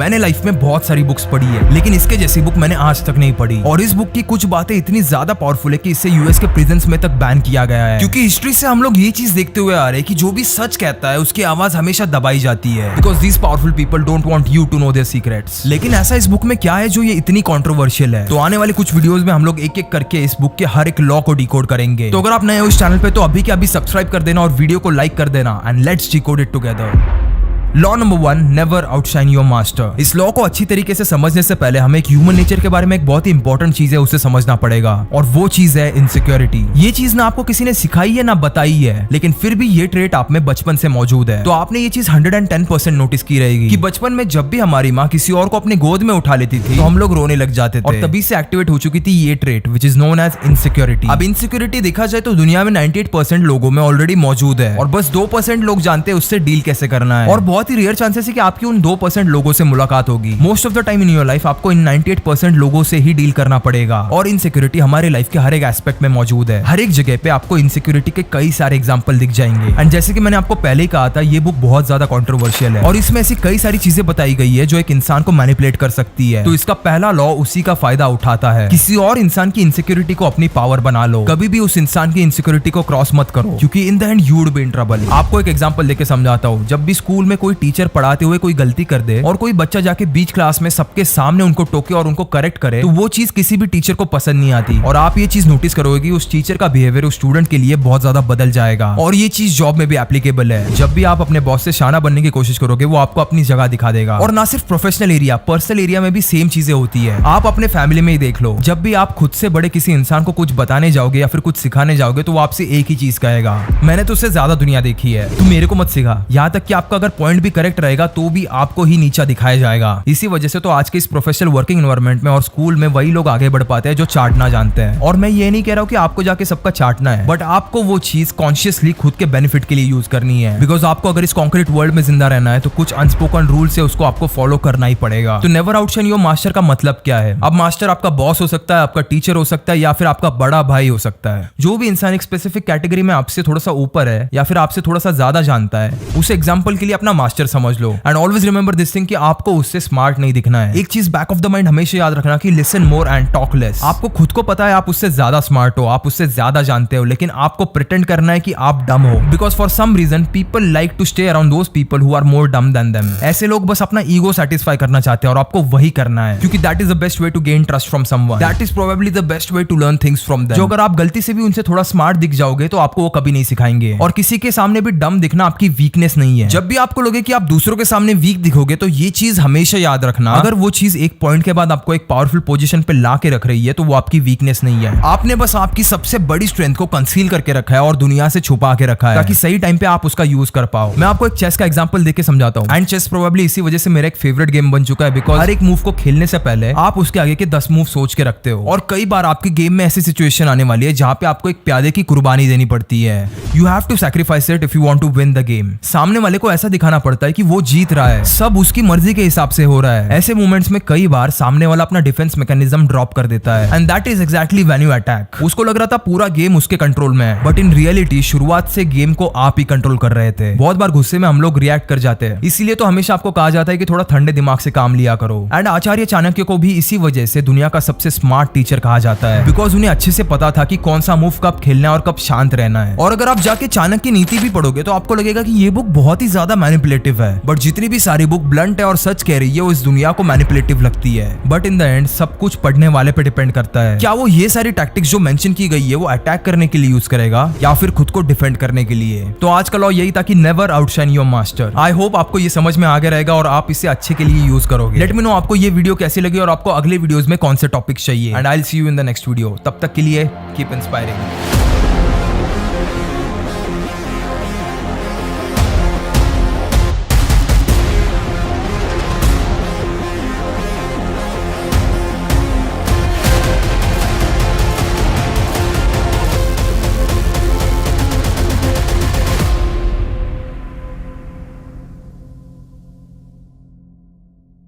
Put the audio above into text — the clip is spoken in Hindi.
मैंने लाइफ में बहुत सारी बुक्स पढ़ी है, लेकिन इसके जैसी बुक मैंने आज तक नहीं पढ़ी। और इस बुक की कुछ बातें इतनी ज्यादा पावरफुल है कि इसे यूएस के प्रिजन्स में तक बैन किया गया है, क्योंकि हिस्ट्री से हम लोग ये चीज देखते हुए आ रहे हैं कि जो भी सच कहता है उसकी आवाज हमेशा दबाई जाती है, because these powerful people don't want you to know their secrets. लेकिन ऐसा इस बुक में क्या है जो ये इतनी कंट्रोवर्शियल है? तो आने वाले कुछ वीडियोस में हम लोग एक एक करके इस बुक के हर एक लॉ को डिकोड करेंगे। तो अगर आप नए हो इस चैनल पे तो अभी के अभी सब्सक्राइब कर देना और वीडियो को लाइक कर देना, and let's decode it together. Law number 1, never outshine your master. इस लॉ को अच्छी तरीके से समझने से पहले हमें एक ह्यूमन नेचर के बारे में एक बहुत ही इंपॉर्टेंट चीज है उसे समझना पड़ेगा, और वो चीज है इनसिक्योरिटी। ये चीज ना आपको किसी ने सिखाई है ना बताई है, लेकिन फिर भी ये ट्रेट आप में बचपन से मौजूद है। तो आपने ये चीज 110% नोटिस की रहेगी कि बचपन में जब भी हमारी माँ किसी और को अपने गोद में उठा लेती थी तो हम लोग रोने लग जाते थे, और तभी से एक्टिवेट हो चुकी थी ये trait which is known as insecurity. अब इनसिक्योरिटी देखा जाए तो दुनिया में 98% लोगों में ऑलरेडी मौजूद है, और बस 2% लोग जानते हैं उससे डील कैसे करना है। और बहुत ही रेयर चांसेस है कि आपकी उन 2% लोगों से मुलाकात होगी। Most of the time in your life आपको इन 98% लोगों से ही डील करना पड़ेगा, और इनसिक्योरिटी हमारे लाइफ के हर एक एस्पेक्ट में मौजूद है। हर एक जगह पे आपको इनसिक्योरिटी के कई सारे एग्जांपल दिख जाएंगे। एंड जैसे कि मैंने आपको पहले ही कहा था, ये बुक बहुत ज्यादा कंट्रोवर्शियल है, और इसमें ऐसी कई सारी चीजें बताई गई है जो एक इंसान को मैनिपुलेट कर सकती है। तो इसका पहला लॉ उसी का फायदा उठाता है। किसी और इंसान की इनसिक्योरिटी को अपनी पावर बना लो। कभी भी उस इंसान की इनसिक्योरिटी को क्रॉस मत करो, क्योंकि in the end you would be in trouble. आपको एक एग्जांपल देके समझाता हूँ। जब भी स्कूल में कोई टीचर पढ़ाते हुए कोई गलती कर दे और कोई बच्चा जाके बीच क्लास में सबके सामने उनको टोके और उनको करेक्ट करे, तो वो चीज किसी भी टीचर को पसंद नहीं आती। और आप ये चीज नोटिस करोगे कि उस टीचर का बिहेवियर उस स्टूडेंट के लिए बहुत ज्यादा बदल जाएगा। और ये चीज जॉब में भी एप्लीकेबल है। जब भी आप अपने बॉस से शाना बनने की कोशिश करोगे, वो आपको अपनी जगह दिखा देगा। और ना सिर्फ प्रोफेशनल एरिया, पर्सनल एरिया में भी सेम चीजें होती है। आप अपने फैमिली में ही देख लो, जब भी आप खुद से बड़े किसी इंसान को कुछ बताने जाओगे या फिर कुछ सिखाने जाओगे, तो वो आपसे एक ही चीज कहेगा, मैंने तो उससे ज्यादा दुनिया देखी है, तू मेरे को मत सिखा। यहाँ तक कि आपका अगर पॉइंट भी करेक्ट रहेगा तो भी आपको ही नीचा दिखाया जाएगा। इसी वजह से तो आज के इस प्रोफेशनल वर्किंग एनवायरनमेंट में और स्कूल में वही लोग आगे बढ़ पाते हैं जो चाटना जानते हैं। और मैं ये नहीं कह रहा हूँ कि आपको जाके सबका चाटना है, बट आपको वो चीज कॉन्शियसली खुद के बेनिफिट के लिए यूज करनी है। बिकॉज आपको अगर इस कॉन्क्रीट वर्ल्ड में जिंदा रहना है तो कुछ अनस्पोकन रूल से उसको आपको फॉलो करना ही पड़ेगा। तो नेवर आउटशाइन योर मास्टर का मतलब क्या है? अब मास्टर आपका बॉस हो सकता है, आपका टीचर हो सकता है, या फिर आपका बड़ा भाई हो सकता है। जो भी इंसान एक स्पेसिफिक कैटेगरी में आपसे थोड़ा सा ऊपर है या फिर आपसे थोड़ा सा ज्यादा जानता है, उसे एग्जाम्पल के लिए अपना मास्टर समझ लो। And always remember this thing कि आपको उससे स्मार्ट नहीं दिखना है। एक चीज बैक ऑफ द माइंड हमेशा याद रखना कि listen more and talk less. आपको खुद को पता है आप उससे ज्यादा स्मार्ट हो, आप उससे ज्यादा जानते हो, लेकिन आपको प्रिटेंड करना है कि आप डम हो, because for some reason people like to stay around those people who are more dumb than them. ऐसे लोग बस अपना ईगो सेटिस्फाई करना चाहते हैं, और आपको वही करना है, क्योंकि that is the best way to gain trust from someone. That is probably the best way to learn things from them. जो अगर आप गलती से भी उनसे थोड़ा स्मार्ट दिख जाओगे तो आपको वो कभी नहीं सिखाएंगे। और किसी के सामने भी डम दिखना आपकी वीकनेस नहीं है। जब भी आपको लगे कि आप दूसरों के सामने वीक दिखोगे, तो ये चीज हमेशा याद रखना, अगर वो चीज एक पॉइंट के बाद आपको एक पावरफुल पोजीशन पे ला के रख रही है तो वो आपकी वीकनेस नहीं है। आपने बस आपकी सबसे बड़ी स्ट्रेंथ को कंसील करके रखा है और दुनिया से छुपा के रखा है, ताकि सही टाइम पे आप उसका यूज कर पाओ। मैं आपको एक चेस का एग्जांपल देके समझाता हूं। एंड चेस प्रोबेबली इसी वजह से मेरा एक फेवरेट गेम बन चुका है, बिकॉज हर एक मूव को खेलने से पहले आप उसके आगे के 10 मूव सोच के रखते हो। और कई बार आपके गेम में ऐसी सिचुएशन आने वाली है जहां पे आपको एक प्यादे की कुर्बानी देनी पड़ती है। You have to sacrifice it if you want to win the game. सामने वाले को ऐसा दिखाना पड़ता है कि वो जीत रहा है, सब उसकी मर्जी के हिसाब से हो रहा है। ऐसे मोमेंट्स में कई बार सामने वाला अपना डिफेंस मैकेनिज्म ड्रॉप कर देता है, and that is exactly when you attack. उसको लग रहा था पूरा गेम उसके कंट्रोल में है, बट इन रियलिटी शुरुआत से गेम को आप ही कंट्रोल कर रहे थे। बहुत बार गुस्से में हम लोग रिएक्ट कर जाते हैं, इसीलिए तो हमेशा आपको कहा जाता है कि थोड़ा ठंडे दिमाग से काम लिया करो। एंड आचार्य चाणक्य को भी इसी वजह से दुनिया का सबसे स्मार्ट टीचर कहा जाता है, बिकॉज उन्हें अच्छे से पता था कि कौन सा मूव कब खेलना है और कब शांत रहना है। और अगर आप जाके चाणक्य की नीति भी पढ़ोगे तो आपको लगेगा कि ये बुक बहुत ही ज्यादा मैनिपुलेटिव है, बट जितनी भी सारी बुक ब्लंट है और सच कह रही है वो इस दुनिया को मैनिपुलेटिव लगती है। बट इन द एंड सब कुछ पढ़ने वाले पे डिपेंड करता है, क्या वो ये सारी टैक्टिक्स जो मेंशन की गई है वो अटैक करने के लिए यूज करेगा या फिर खुद को डिफेंड करने के लिए। तो आज का लॉ यही था कि never outshine your master. I hope आपको ये समझ में आ गया रहेगा और आप इसे अच्छे के लिए यूज करोगे। लेट मी नो आपको ये वीडियो कैसी लगी और आपको अगले वीडियोस में कौन से टॉपिक्स चाहिए, and I will see you in the next video. तब तक के लिए कीप इंस्पायरिंग।